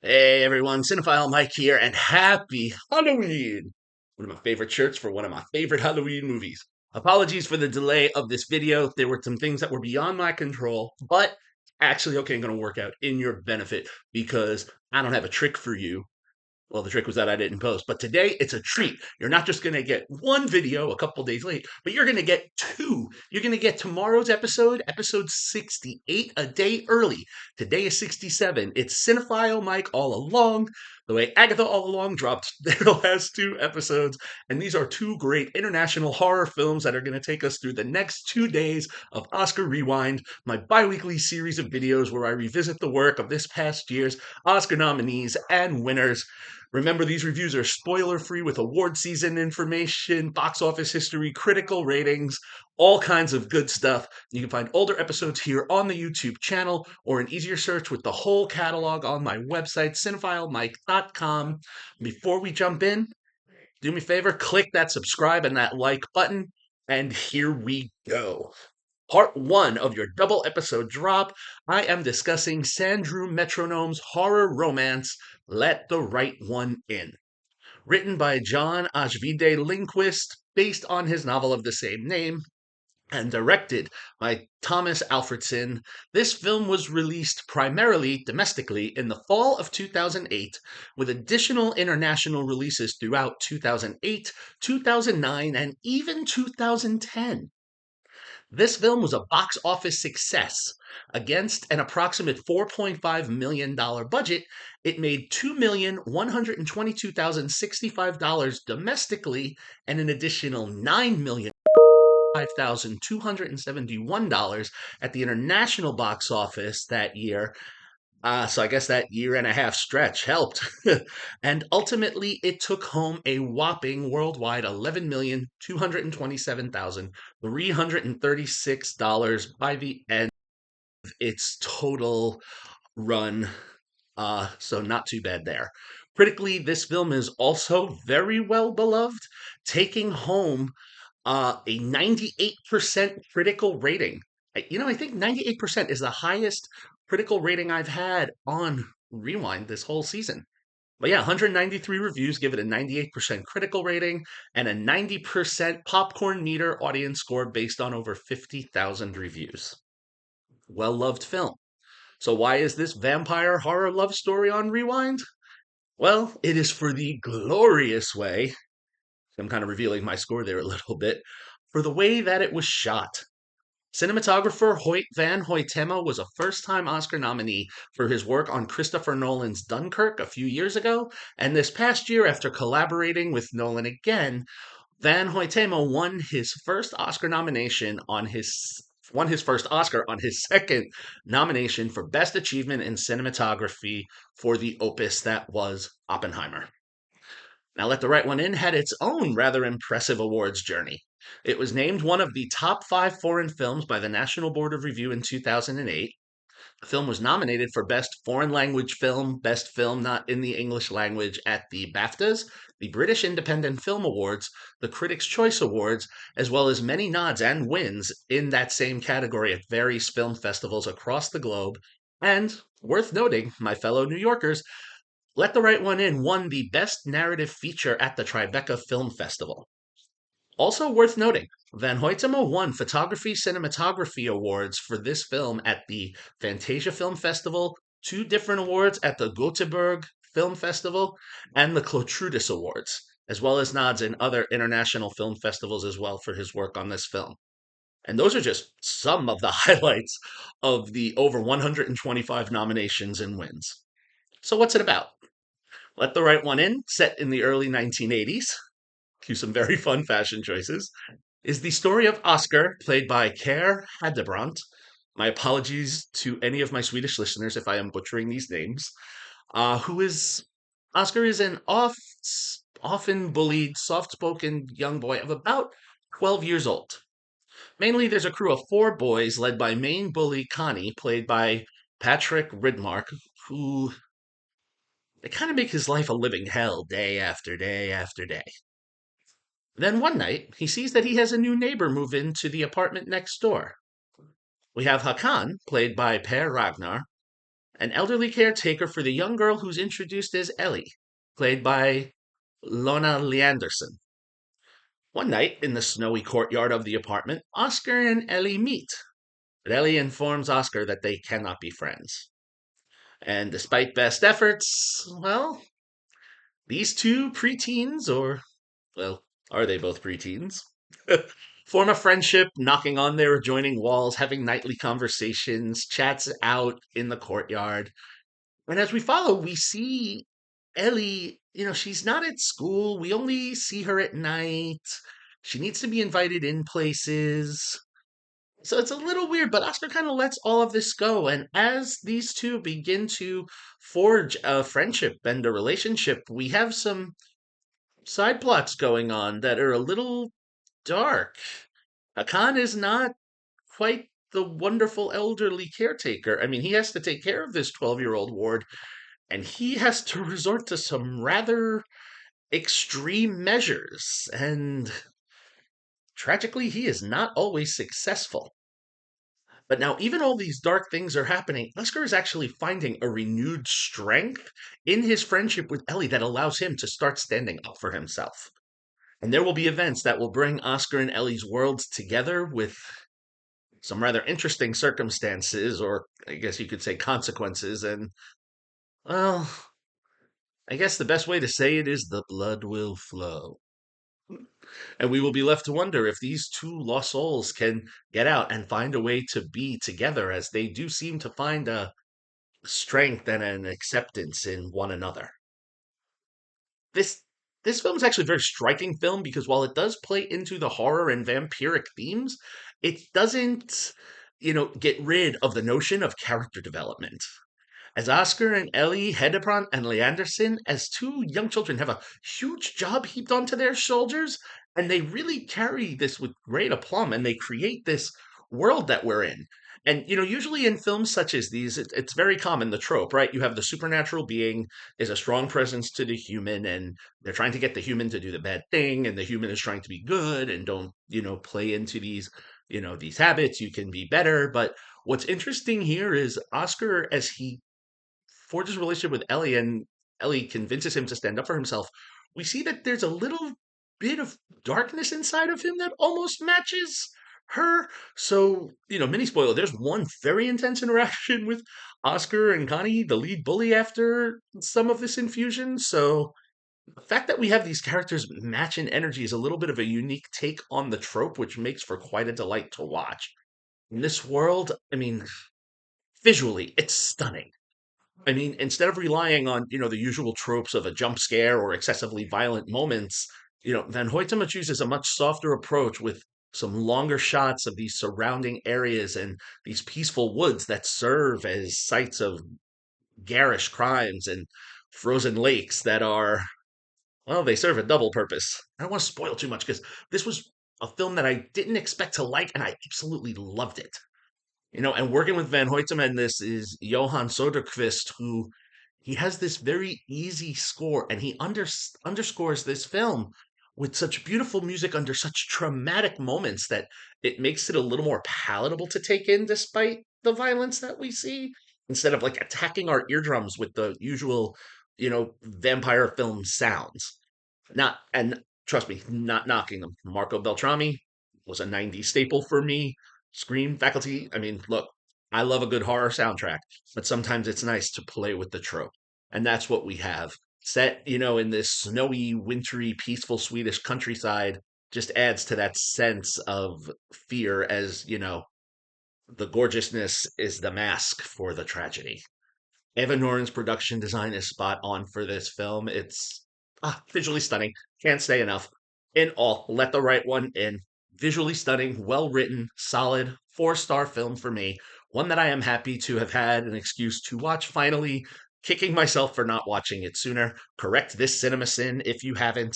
Hey everyone, Cinephile Mike here, and happy Halloween! One of my favorite shirts for one of my favorite Halloween movies. Apologies for the delay of this video. There were some things that were beyond my control, but actually, okay, I'm going to work out in your benefit because I don't have a trick for you. Well, the trick was that I didn't post, but today it's a treat. You're not just going to get one video a couple days late, but you're going to get two. You're going to get tomorrow's episode 68, a day early. Today is 67. It's Cinephile Mike all along, the way Agatha all along dropped their last two episodes. And these are two great international horror films that are going to take us through the next 2 days of Oscar Rewind, my bi weekly series of videos where I revisit the work of this past year's Oscar nominees and winners. Remember, these reviews are spoiler free with award season information, box office history, critical ratings, all kinds of good stuff. You can find older episodes here on the YouTube channel or an easier search with the whole catalog on my website, cinephilemike.com. Before we jump in, do me a favor, click that subscribe and that like button, and here we go. Part one of your double episode drop, I am discussing Sandrew Metronome's horror romance, Let the Right One In. Written by John Ajvide Lindquist, based on his novel of the same name, and directed by Thomas Alfredson, this film was released primarily domestically in the fall of 2008, with additional international releases throughout 2008, 2009, and even 2010. This film was a box office success. Against an approximate $4.5 million budget, it made $2,122,065 domestically and an additional $9,005,271 at the international box office that year. So I guess that year and a half stretch helped. And ultimately, it took home a whopping worldwide $11,227,336 by the end of its total run. So not too bad there. Critically, this film is also very well beloved, taking home a 98% critical rating. I think 98% is the highest critical rating I've had on Rewind this whole season. But yeah, 193 reviews give it a 98% critical rating and a 90% popcorn meter audience score based on over 50,000 reviews. Well loved film. So, why is this vampire horror love story on Rewind? Well, it is for the glorious way. I'm kind of revealing my score there a little bit, for the way that it was shot. Cinematographer Hoyt van Hoytema was a first time Oscar nominee for his work on Christopher Nolan's Dunkirk a few years ago, and this past year, after collaborating with Nolan again, Van Hoytema won his first Oscar on his second nomination for Best Achievement in Cinematography for the opus that was Oppenheimer. Now, Let the Right One In had its own rather impressive awards journey. It was named one of the top 5 foreign films by the National Board of Review in 2008. The film was nominated for Best Foreign Language Film, Best Film Not in the English Language at the BAFTAs, the British Independent Film Awards, the Critics' Choice Awards, as well as many nods and wins in that same category at various film festivals across the globe. And, worth noting, my fellow New Yorkers, Let the Right One In won the Best Narrative Feature at the Tribeca Film Festival. Also worth noting, Van Hoytema won Photography Cinematography Awards for this film at the Fantasia Film Festival, 2 different awards at the Gothenburg Film Festival, and the Clotrudis Awards, as well as nods in other international film festivals as well for his work on this film. And those are just some of the highlights of the over 125 nominations and wins. So what's it about? Let the Right One In, set in the early 1980s, cue some very fun fashion choices, is the story of Oscar, played by Care Hadebrandt. My apologies to any of my Swedish listeners if I am butchering these names. Who is Oscar is an often bullied, soft-spoken young boy of about 12 years old. Mainly, there's a crew of 4 boys led by main bully Connie, played by Patrick Ridmark, who they kind of make his life a living hell day after day after day. Then one night, he sees that he has a new neighbor move into the apartment next door. We have Hakan, played by Per Ragnar, an elderly caretaker for the young girl who's introduced as Ellie, played by Lona Leanderson. One night, in the snowy courtyard of the apartment, Oscar and Ellie meet, but Ellie informs Oscar that they cannot be friends. And despite best efforts, well, these two preteens, or, well, are they both preteens? Form a friendship, knocking on their adjoining walls, having nightly conversations, chats out in the courtyard. And as we follow, we see Ellie, she's not at school. We only see her at night. She needs to be invited in places. So it's a little weird, but Oscar kind of lets all of this go. And as these two begin to forge a friendship and a relationship, we have some side plots going on that are a little dark. Hakan is not quite the wonderful elderly caretaker. I mean, he has to take care of this 12-year-old ward, and he has to resort to some rather extreme measures. And tragically, he is not always successful. But now, even all these dark things are happening, Oscar is actually finding a renewed strength in his friendship with Ellie that allows him to start standing up for himself. And there will be events that will bring Oscar and Ellie's worlds together with some rather interesting circumstances, or I guess you could say consequences. And, well, I guess the best way to say it is the blood will flow. And we will be left to wonder if these two lost souls can get out and find a way to be together, as they do seem to find a strength and an acceptance in one another. This this film is actually a very striking film because while it does play into the horror and vampiric themes, it doesn't, get rid of the notion of character development. As Oscar and Ellie Hedebrand and Leanderson, as two young children, have a huge job heaped onto their shoulders, and they really carry this with great aplomb, and they create this world that we're in. And usually in films such as these, it's very common the trope, right? You have the supernatural being is a strong presence to the human, and they're trying to get the human to do the bad thing, and the human is trying to be good and don't, play into these habits. You can be better, but what's interesting here is Oscar, as he forges a relationship with Ellie and Ellie convinces him to stand up for himself, we see that there's a little bit of darkness inside of him that almost matches her. So, mini spoiler, there's one very intense interaction with Oscar and Connie, the lead bully, after some of this infusion. So, the fact that we have these characters match in energy is a little bit of a unique take on the trope, which makes for quite a delight to watch. In this world, I mean, visually, it's stunning. I mean, instead of relying on, the usual tropes of a jump scare or excessively violent moments, Van Hoytema chooses a much softer approach with some longer shots of these surrounding areas and these peaceful woods that serve as sites of garish crimes and frozen lakes that are, well, they serve a double purpose. I don't want to spoil too much because this was a film that I didn't expect to like, and I absolutely loved it. And working with Van Hoytema in this is Johan Soderquist, who he has this very easy score, and he underscores this film with such beautiful music under such traumatic moments that it makes it a little more palatable to take in, despite the violence that we see, instead of like attacking our eardrums with the usual, vampire film sounds. Not and trust me, not knocking them. Marco Beltrami was a '90s staple for me. Scream faculty. I mean, look, I love a good horror soundtrack, but sometimes it's nice to play with the trope. And that's what we have. Set, in this snowy, wintry, peaceful Swedish countryside just adds to that sense of fear, as, the gorgeousness is the mask for the tragedy. Eva Noren's production design is spot on for this film. It's visually stunning. Can't say enough. In all, let the right one in. Visually stunning, well written, solid, four-star film for me. One that I am happy to have had an excuse to watch finally, kicking myself for not watching it sooner. Correct this cinema sin if you haven't.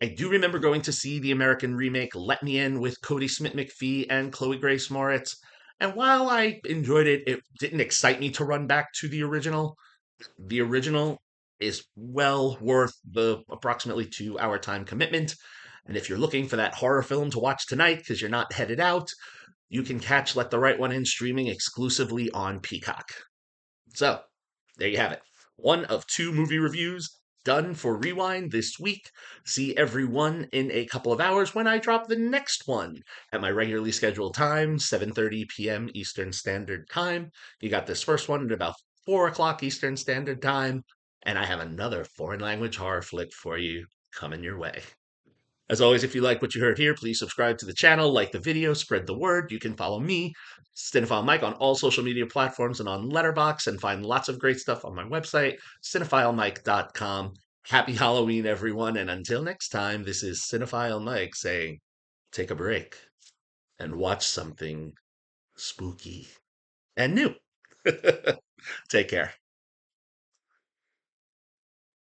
I do remember going to see the American remake Let Me In with Cody Smith McPhee and Chloe Grace Moritz. And while I enjoyed it, it didn't excite me to run back to the original. The original is well worth the approximately 2 hour time commitment. And if you're looking for that horror film to watch tonight because you're not headed out, you can catch Let the Right One In streaming exclusively on Peacock. So, there you have it. One of two movie reviews done for Rewind this week. See everyone in a couple of hours when I drop the next one at my regularly scheduled time, 7:30 p.m. Eastern Standard Time. You got this first one at about 4 o'clock Eastern Standard Time, and I have another foreign language horror flick for you coming your way. As always, if you like what you heard here, please subscribe to the channel, like the video, spread the word. You can follow me, Cinephile Mike, on all social media platforms and on Letterboxd, and find lots of great stuff on my website, cinephilemike.com. Happy Halloween, everyone, and until next time, this is Cinephile Mike saying, take a break and watch something spooky and new. Take care.